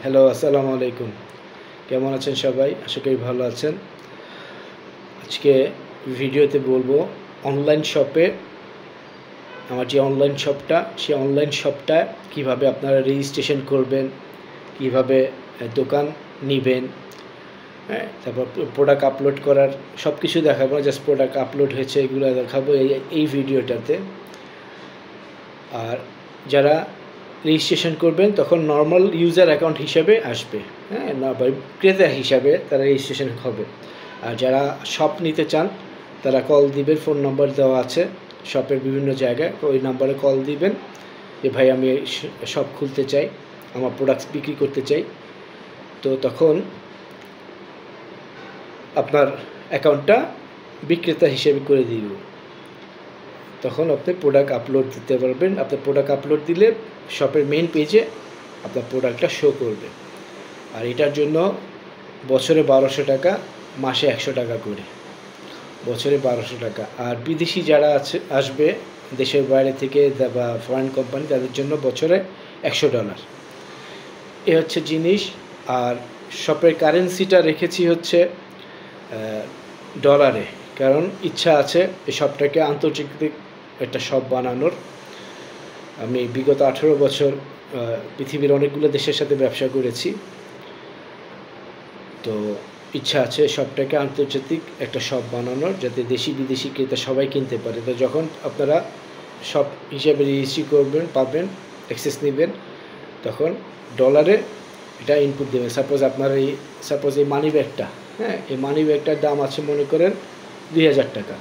Hello, আসসালামু আলাইকুম। কেমন আছেন সবাই? আশা করি ভালো আছেন। আজকে ভিডিওতে বলবো অনলাইন শপে আমার যে অনলাইন শপটা, সেই অনলাইন শপটা কীভাবে আপনারা রেজিস্ট্রেশন করবেন, কীভাবে দোকান নিবেন, হ্যাঁ? তারপর প্রোডাক্ট আপলোড করার সব কিছু দেখাবো। জাস্ট প্রোডাক্ট আপলোড হয়েছে এগুলো দেখাবো এই ভিডিওটাতে। আর যারা রেজিস্ট্রেশন করবেন তখন নর্মাল ইউজার অ্যাকাউন্ট হিসাবে আসবে, হ্যাঁ, না বা ক্রেতা হিসাবে তারা রেজিস্ট্রেশন হবে। আর যারা শপ নিতে চান তারা কল দিবেন, ফোন নাম্বার দেওয়া আছে শপের বিভিন্ন জায়গায়, ওই নাম্বারে কল দিবেন যে ভাই আমি শপ খুলতে চাই, আমার প্রোডাক্টস বিক্রি করতে চাই। তো তখন আপনার অ্যাকাউন্টটা বিক্রেতা হিসেবে করে দিব। তখন আপনি প্রোডাক্ট আপলোড দিতে পারবেন। আপনার প্রোডাক্ট আপলোড দিলে শপের মেইন পেজে আপনার প্রোডাক্টটা শো করবে। আর এটার জন্য বছরে 1200 টাকা, মাসে 100 টাকা করে, বছরে 1200 টাকা। আর বিদেশি যারা আসবে দেশের বাইরে থেকে বা ফরেন কোম্পানি, তাদের জন্য বছরে $100। এ হচ্ছে জিনিস। আর শপের কারেন্সিটা রেখেছি হচ্ছে ডলারে, কারণ ইচ্ছা আছে এই শপটাকে আন্তর্জাতিক একটা শপ বানানোর। আমি বিগত 18 বছর পৃথিবীর অনেকগুলো দেশের সাথে ব্যবসা করেছি, তো ইচ্ছা আছে শপটাকে আন্তর্জাতিক একটা শপ বানানোর, যাতে দেশি বিদেশি ক্রেতা সবাই কিনতে পারে। তো যখন আপনারা শপ হিসেবে রেজিস্ট্রি করবেন, পাবেন, অ্যাক্সেস নেবেন, তখন ডলারে এটা ইনপুট দেবেন। সাপোজ এই মানি ব্যাগটা, হ্যাঁ, এই মানি ব্যাগটার দাম আছে মনে করেন 2000 টাকা।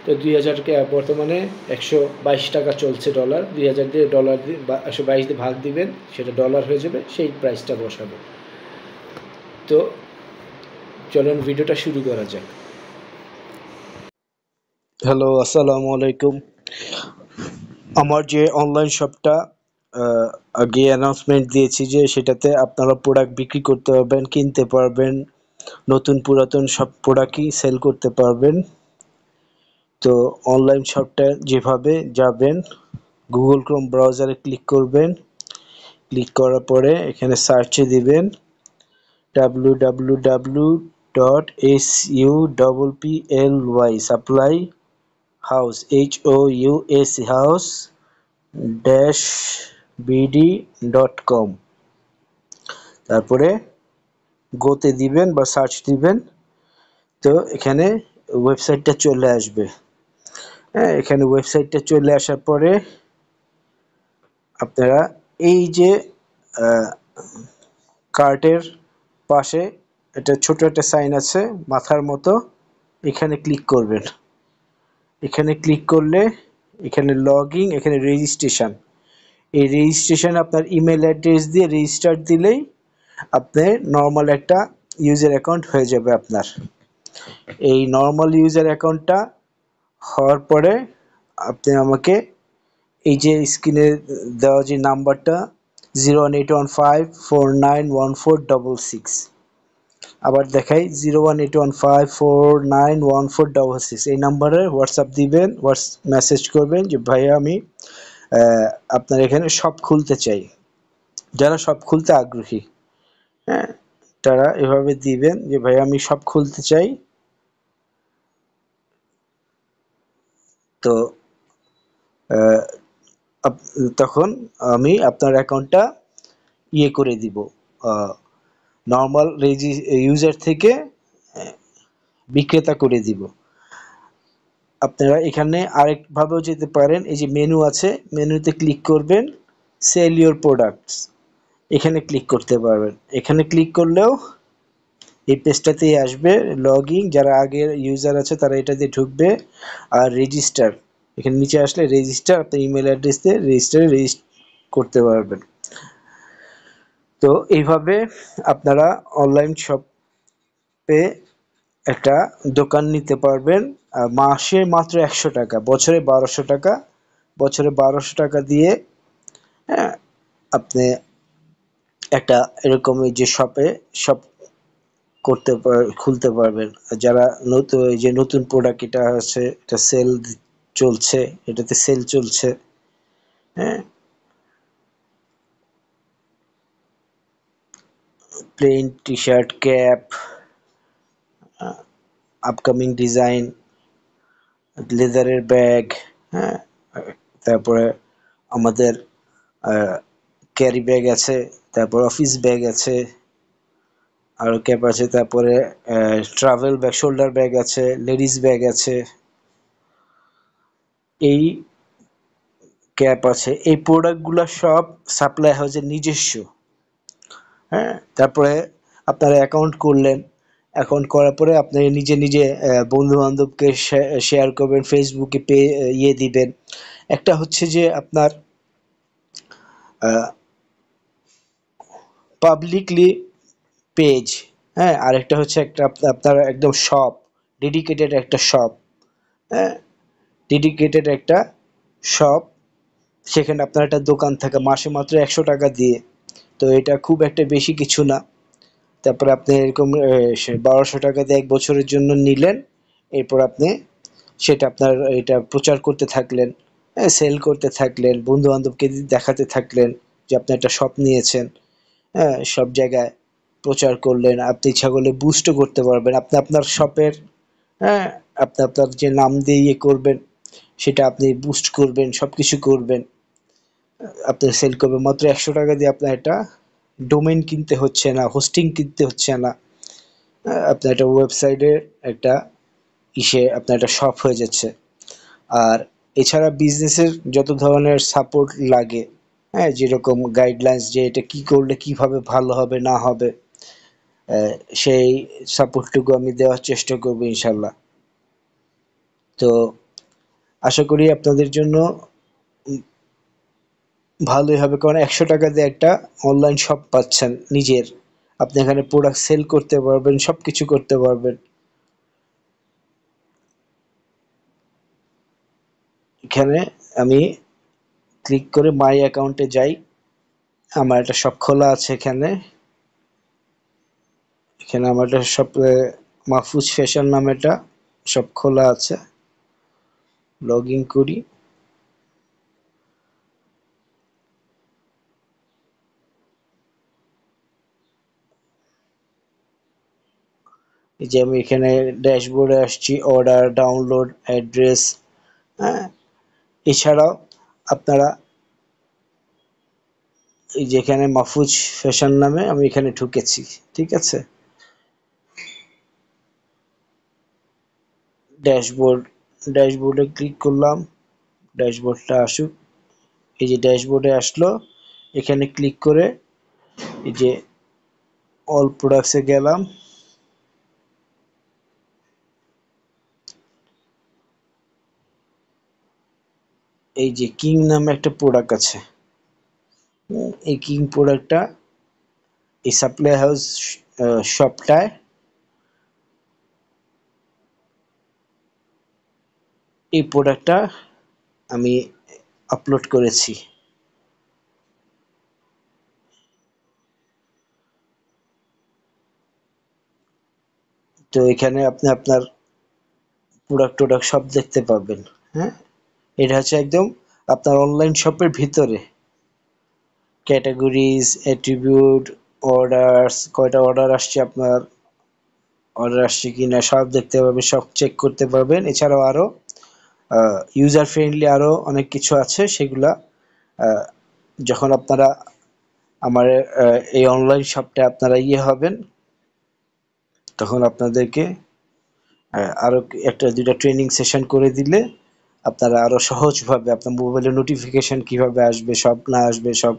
তো 2000কে বর্তমানে 122 টাকা চলছে ডলার। 2000 দিয়ে ডলার 122 দিয়ে ভাগ দিবেন, সেটা ডলার হয়ে যাবে, সেই প্রাইসটা বসাবে। তো চলুন ভিডিওটা শুরু করা যাক। হ্যালো, আসসালামু আলাইকুম। আমার যে অনলাইন শপটা আগে অ্যানাউন্সমেন্ট দিয়েছি যে সেটাতে আপনারা প্রোডাক্ট বিক্রি করতে পারবেন, কিনতে পারবেন, নতুন পুরাতন সব প্রোডাক্টই সেল করতে পারবেন। তো অনলাইন শপটা যেভাবে যাবেন, গুগল ক্রোম ব্রাউজারে ক্লিক করবেন, ক্লিক করার পরে এখানে সার্চে দিবেন www.supply supply house HOUS -bd.com, তারপরে গোতে দিবেন বা সার্চ দিবেন। তো এখানে ওয়েবসাইটটা চলে আসবে। হ্যাঁ, এখানে ওয়েবসাইটটা চলে আসার পরে আপনারা এই যে কার্টের পাশে একটা ছোট একটা সাইন আছে মাথার মতো, এখানে ক্লিক করবেন। এখানে ক্লিক করলে এখানে লগইন, এখানে রেজিস্ট্রেশন, এই রেজিস্ট্রেশন আপনার ইমেল অ্যাড্রেস দিয়ে রেজিস্টার দিলেই আপনার নর্মাল একটা ইউজার অ্যাকাউন্ট হয়ে যাবে আপনার। এই নর্মাল ইউজার অ্যাকাউন্টটা হওয়ার পরে আপনি আমাকে এই যে স্ক্রিনে দেওয়া যে নাম্বারটা 01815491466, আবার দেখাই 01815491466, এই নাম্বারে হোয়াটসঅ্যাপ দিবেন, মেসেজ করবেন যে ভাইয়া আমি আপনার এখানে শপ খুলতে চাই। যারা শপ খুলতে আগ্রহী, হ্যাঁ, তারা এভাবে দিবেন যে ভাই আমি শপ খুলতে চাই। তো তখন আমি আপনার অ্যাকাউন্টটা করে দিব, নর্মাল ইউজার থেকে বিক্রেতা করে দিব। আপনারা এখানে আরেকভাবেও যেতে পারেন, এই যে মেনু আছে, মেনুতে ক্লিক করবেন, সেল ইউর প্রোডাক্টস, এখানে ক্লিক করতে পারবেন। এখানে ক্লিক করলেও এই পেজটাতেই আসবে। লগইন, যারা আগের ইউজার আছে তারা এটা দিয়ে ঢুকবে। আর রেজিস্টার, এখানে নিচে আসলে রেজিস্টার, আপনার ইমেল অ্যাড্রেস দিয়ে রেজিস্টার করতে পারবেন। তো এইভাবে আপনারা অনলাইন শপে একটা দোকান নিতে পারবেন। মাসে মাত্র 100 টাকা, বছরে 1200 টাকা, বছরে 1200 টাকা দিয়ে, হ্যাঁ, আপনি একটা এরকম যে শপ খুলতে পারবেন। যারা নতুন, এই যে নতুন প্রোডাক্ট এটা আছে, এটা সেল চলছে, এটাতে সেল চলছে, হ্যাঁ। Plain T shirt, cap, upcoming design, লেদারের ব্যাগ, হ্যাঁ, তারপরে আমাদের ক্যারি ব্যাগ আছে, তারপর অফিস ব্যাগ আছে, আরও ক্যাপ আছে, তারপরে ট্রাভেল ব্যাগ, শোল্ডার ব্যাগ আছে, লেডিস ব্যাগ আছে, এই ক্যাপ আছে। এই প্রোডাক্টগুলো সব সাপ্লাই হাউসের নিজস্ব। হ্যাঁ, তারপরে আপনারা অ্যাকাউন্ট করলেন, অ্যাকাউন্ট করার পরে আপনি নিজে নিজে বন্ধু বান্ধবকে শেয়ার করবেন, ফেসবুকে ইয়ে দিবেন। একটা হচ্ছে যে আপনার পাবলিকলি পেজ, হ্যাঁ, আরেকটা হচ্ছে একটা আপনার একদম শপ, ডেডিকেটেড একটা শপ, হ্যাঁ, ডেডিকেটেড একটা শপ, সেখানে আপনার একটা দোকান থাকে মাসে মাত্র 100 টাকা দিয়ে। তো এটা খুব একটা বেশি কিছু না। তারপরে আপনি এরকম 1200 টাকা দিয়ে 1 বছরের জন্য নিলেন। এরপর আপনি সেটা আপনার এটা প্রচার করতে থাকলেন, সেল করতে থাকলেন, বন্ধু বান্ধবকে দেখাতে থাকলেন যে আপনি একটা শপ নিয়েছেন। হ্যাঁ, সব জায়গায় প্রচার করলেন। আপনি ইচ্ছা করলে বুস্টও করতে পারবেন, আপনি আপনার শপের, হ্যাঁ, আপনি আপনার যে নাম দিয়ে ইয়ে করবেন সেটা আপনি বুস্ট করবেন, সব কিছু করবেন, আপনি সেল করবেন। মাত্র 100 টাকা দিয়ে আপনার একটা ডোমেইন কিনতে হচ্ছে না, হোস্টিং কিনতে হচ্ছে না, আপনার একটা ওয়েবসাইটের একটা আপনার একটা শপ হয়ে যাচ্ছে। আর এছাড়া বিজনেসের যত ধরনের সাপোর্ট লাগে, হ্যাঁ, যেরকম গাইডলাইন্স যে এটা কি করলে কিভাবে ভালো হবে না হবে, সেই সাপোর্টটুকু আমি দেওয়ার চেষ্টা করবো ইনশাল্লাহ। তো আশা করি আপনাদের জন্য ভালোই হবে, কারণ 100 টাকা দিয়ে একটা অনলাইন শপ পাচ্ছেন নিজের, আপনি এখানে প্রোডাক্ট সেল করতে পারবেন, সব কিছু করতে পারবেন। এখানে আমি ক্লিক করে মাই অ্যাকাউন্টে যাই, আমার একটা শপ খোলা আছে এখানে। এখানে আমার একটা শপ, মাহফুজ ফ্যাশন নামে একটা শপ খোলা আছে। লগ ইন করি। এই যে আমি এখানে ড্যাশবোর্ডে আসছি, অর্ডার, ডাউনলোড, অ্যাড্রেস, হ্যাঁ, এছাড়াও আপনারা এই যে এখানে মাহফুজ ফ্যাশন নামে আমি এখানে ঢুকেছি, ঠিক আছে। ড্যাশবোর্ড, ড্যাশবোর্ডে ক্লিক করলাম, ড্যাশবোর্ডটা আসুক। এই যে ড্যাশবোর্ডে আসলো, এখানে ক্লিক করে এই যে অল প্রোডাক্টসে গেলাম। এই যে কিং নামে একটা প্রোডাক্ট আছে, এই কিং প্রোডাক্টটা এই সাপ্লাই হাউস শপটায় এই প্রোডাক্টটা আমি আপলোড করেছি। তো এখানে আপনি আপনার প্রোডাক্ট সব দেখতে পাবেন। হ্যাঁ, এটা হচ্ছে একদম আপনার অনলাইন শপের ভিতরে ক্যাটাগরিজ, অ্যাট্রিবিউট, অর্ডারস, কয়টা অর্ডার আসছে আপনার, অর্ডার আসছে কিনা সব দেখতে পাবেন, সব চেক করতে পারবেন। এছাড়াও আরও ইউজার ফ্রেন্ডলি আরও অনেক কিছু আছে, সেগুলা যখন আপনারা আমার এই অনলাইন শপটা আপনারা হবেন, তখন আপনাদেরকে আরও একটা দুইটা ট্রেনিং সেশন করে দিলে আপনারা আরও সহজভাবে আপনার মোবাইলে নোটিফিকেশন কিভাবে আসবে, সব না আসবে, সব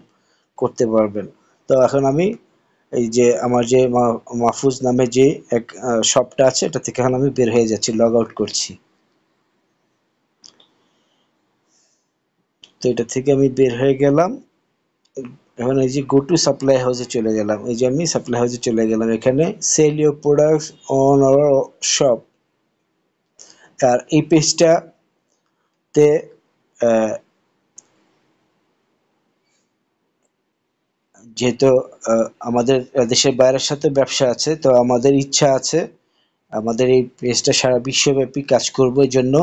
করতে পারবেন। তো এখন আমি এই যে আমার যে মাহফুজ নামে যে এক শপটা আছে, এটা থেকে এখন আমি বের হয়ে যাচ্ছি, লগ আউট করছি। তো এটা থেকে আমি বের হয়ে গেলাম। এখন এই যে গো টু সাপ্লাই হাউসে চলে গেলাম, এই যে আমি সাপ্লাই হাউসে চলে গেলাম, এখানে sell your products on our shop. আর এই পেজটাতে যেহেতু আমাদের দেশের বাইরের সাথে ব্যবসা আছে, তো আমাদের ইচ্ছা আছে আমাদের এই পেজটা সারা বিশ্বব্যাপী কাজ করবো। এই জন্য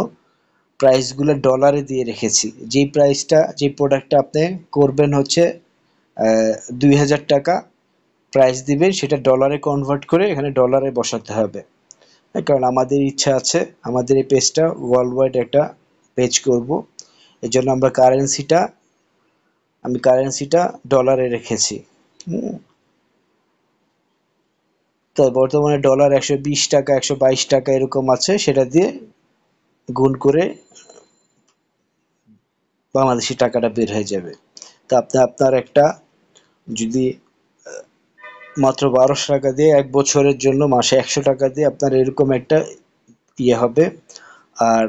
প্রাইসগুলো ডলারে দিয়ে রেখেছি। যেই প্রাইসটা, যে প্রোডাক্টটা আপনি করবেন হচ্ছে 2000 টাকা, প্রাইস দিবেন সেটা ডলারে কনভার্ট করে এখানে ডলারে বসাতে হবে। কারণ আমাদের ইচ্ছা আছে আমাদের এই পেজটা ওয়ার্ল্ড ওয়াইড একটা পেজ করব, এর জন্য আমি কারেন্সিটা ডলারে রেখেছি। তো বর্তমানে ডলার 120 টাকা 122 টাকা এরকম আছে, সেটা দিয়ে গুণ করে বাংলাদেশি টাকাটা বের হয়ে যাবে। তো আপনি আপনার একটা যদি মাত্র 1200 টাকা দিয়ে 1 বছরের জন্য মাসে 100 টাকা দিয়ে আপনার এরকম একটা ইয়ে হবে। আর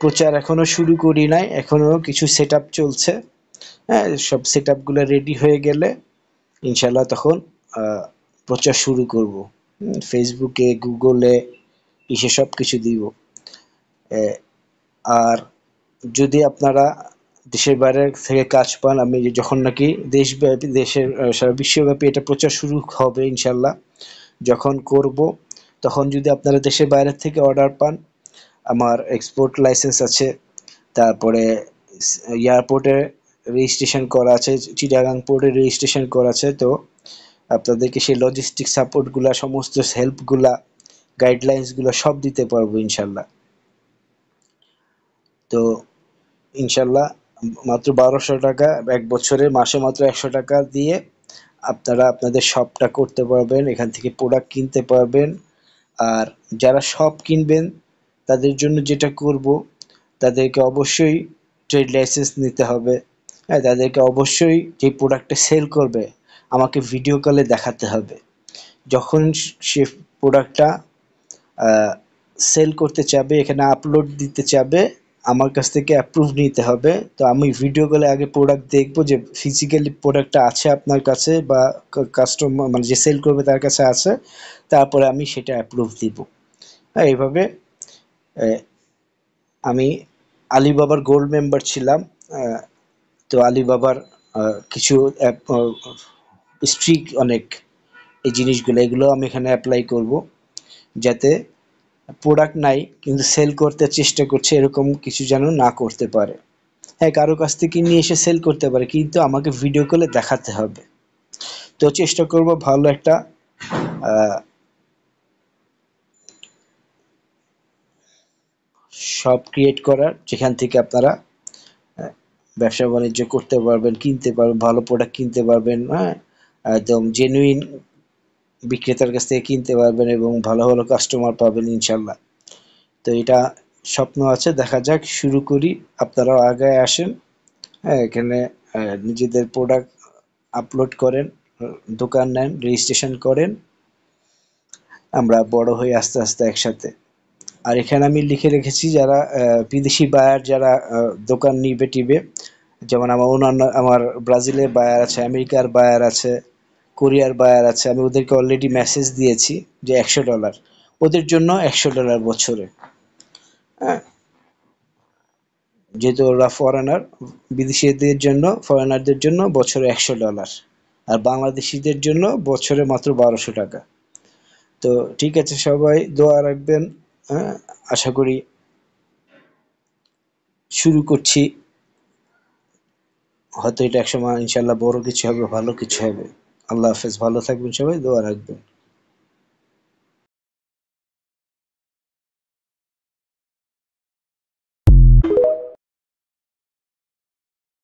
প্রচার এখনো শুরু করি নাই, এখনো কিছু সেট আপ চলছে। হ্যাঁ, সব সেট আপগুলো রেডি হয়ে গেলে ইনশাল্লাহ তখন প্রচার শুরু করব। ফেসবুকে, গুগলে, ইসে সব কিছু দিব। আর যদি আপনারা দেশের বাইরে থেকে কাজ পান, আমি যখন নাকি দেশব্যাপী দেশের সারা বিশ্বব্যাপী এটা প্রচার শুরু হবে ইনশাল্লাহ, যখন করব তখন যদি আপনারা দেশের বাইরে থেকে অর্ডার পান, আমার এক্সপোর্ট লাইসেন্স আছে, তারপরে এয়ারপোর্টে রেজিস্ট্রেশন করা আছে, চিটাগাং পোর্টে রেজিস্ট্রেশন করা আছে। তো আপনাদেরকে সেই লজিস্টিক সাপোর্টগুলা, সমস্ত হেল্পগুলা, গাইডলাইন্সগুলো সব দিতে পারবো ইনশাল্লাহ। তো ইনশাল্লাহ মাত্র 1200 টাকা 1 বছরে, মাসে মাত্র 100 টাকা দিয়ে আপনারা আপনাদের শপটা করতে পারবেন, এখান থেকে প্রোডাক্ট কিনতে পারবেন। আর যারা শপ কিনবেন তাদের জন্য যেটা করব, তাদেরকে অবশ্যই ট্রেড লাইসেন্স নিতে হবে। হ্যাঁ, তাদেরকে অবশ্যই যে প্রোডাক্টটা সেল করবে আমাকে ভিডিও কলে দেখাতে হবে। যখন সে প্রোডাক্টটা সেল করতে চাবে, এখানে আপলোড দিতে চাবে, আমার কাছ থেকে অ্যাপ্রুভ নিতে হবে। তো আমি ভিডিও কলে আগে প্রোডাক্ট দেখবো যে ফিজিক্যালি প্রোডাক্টটা আছে আপনার কাছে, বা কাস্টমার মানে যে সেল করবে তার কাছে আছে, তারপরে আমি সেটা অ্যাপ্রুভ দিব। হ্যাঁ, এইভাবে আমি আলিবাবার গোল্ড মেম্বার ছিলাম। তো আলিবাবার কিছু স্ট্রিক অনেক এই জিনিসগুলো, এগুলো আমি এখানে অ্যাপ্লাই করব, যাতে প্রোডাক্ট নাই কিন্তু সেল করতে চেষ্টা করছে এরকম কিছু যেন না করতে পারে। হ্যাঁ, কারো কাছ থেকে নিয়ে এসে সেল করতে পারে, কিন্তু আমাকে ভিডিও কলে দেখাতে হবে। তো চেষ্টা করব ভালো একটা শপ ক্রিয়েট করার, যেখান থেকে আপনারা ব্যবসা বাণিজ্য করতে পারবেন, কিনতে পারবেন, ভালো প্রোডাক্ট কিনতে পারবেন। হ্যাঁ, একদম জেনুইন বিক্রেতার কাছ থেকে কিনতে পারবেন এবং ভালো ভালো কাস্টমার পাবেন ইনশাল্লাহ। তো এটা স্বপ্ন আছে, দেখা যাক, শুরু করি। আপনারাও আগায় আসেন। হ্যাঁ, এখানে নিজেদের প্রোডাক্ট আপলোড করেন, দোকান নেন, রেজিস্ট্রেশন করেন, আমরা বড় হই আস্তে আস্তে একসাথে। আর এখানে আমি লিখে রেখেছি যারা বিদেশি বায়ার, যারা দোকান নিবে টিবে, যেমন আমার ব্রাজিলের বায়ার আছে, আমেরিকার বায়ার আছে, কোরিয়ার বায়ার আছে, আমি ওদেরকে অলরেডি মেসেজ দিয়েছি যে $100, ওদের জন্য $100 বছরে। হ্যাঁ, যেহেতু ওরা ফরেনার, বিদেশিদের জন্য, ফরেনারদের জন্য বছরে $100, আর বাংলাদেশিদের জন্য বছরে মাত্র 1200 টাকা। তো ঠিক আছে, সবাই দোয়া রাখবেন। হ্যাঁ, আশা করি শুরু করছি, হয়তো এটা একসময় ইনশাল্লাহ বড় কিছু হবে, ভালো কিছু হবে। আল্লাহ হাফেজ, ভালো থাকবেন সবাই, দোয়া রাখবেন।